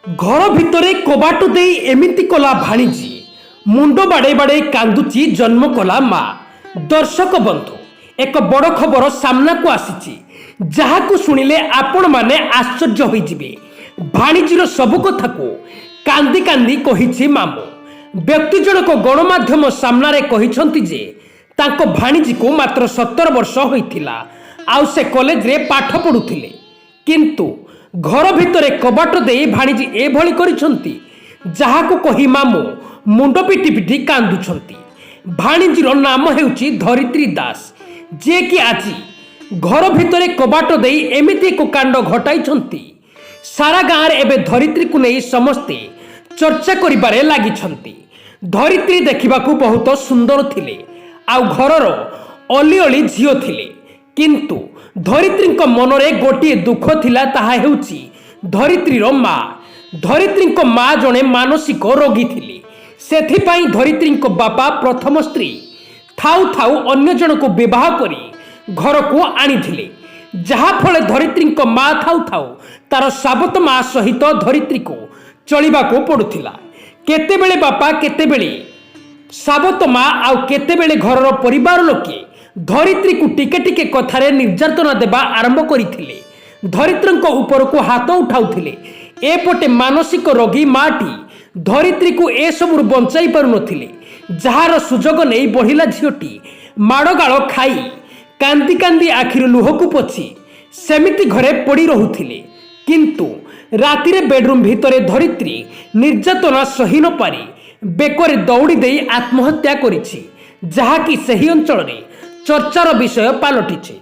घर भितर कबाट दे एमिति कला भाणीजी मुंड बाड़े बाड़े कांदुची जन्म कला माँ। दर्शक बंधु एक बड़ खबर सामना को आसी जहां शुणिले आपण माने आश्चर्य होइजिबे। भाणीजीर सबु कथा को कांदी कांदी कहिछि मामू। व्यक्ति जनक गणमाध्यम सामने कहिसंती जे तांको भाणीजी को मात्र 17 वर्ष होइथिला आउ से कॉलेज रे पाठ पढुथिले, किंतु घर भितर कबाट दे भाणीजी एभली करिसंती जहाको कहि मामू मुंड पिटी पिटी कांदुछंती। भाणीजीर नाम हेउची धरित्री दास, जे कि आज घर भितर कबाट दे एमिति एक कांड घटाइछंती। सारा गाँव रे एबे धरित्री को नहीं समस्ते चर्चा करिबारे लागिछंती। धरित्री देखिबाकू बहुत सुंदर थिले आउ घरर अली अली झियो थिले, किंतु धरित्रीक मनरे गोटे दुख थिला, ताहा हेउची धरित्रीर माँ। धरित्रीक माँ जणे मानसिक रोगी थिले, सेथिपाई धरित्रीक बापा प्रथम स्त्री थाउ थाउ अन्य जन को विवाह करी घर को आनिथिले, जहा फले धरित्रीक माँ थाउ थाउ तार साबत माँ सहित धरित्री को चलिबाको पड़ुथिला। केतेबेले बापा केतेबेले साबत माँ आउ केतेबेले घरर परिवार लोके धरित्री को टिके टिके कथारे निर्यातना देवा आरंभ करिथिले। धरित्रीक ऊपर को हाथ उठाउथिले। एपटे मानसिक रोगी माटी धरित्री को ए सबुर बंचाई पारुनथिले। जहार सुजोग नहीं बढ़िला झियोटी माड़गाळ खाई कांदी कांदी आखिर लुह को पोछि सेमिति घरे पड़ी रहुथिले, किंतु रातिरे बेडरूम भितरे धरित्री निर्यातना सही न पारी बेकरे दौड़ी दे आत्महत्या करिछि, जहाकि सही अंचल रे चर्चार विषय पालटिछि।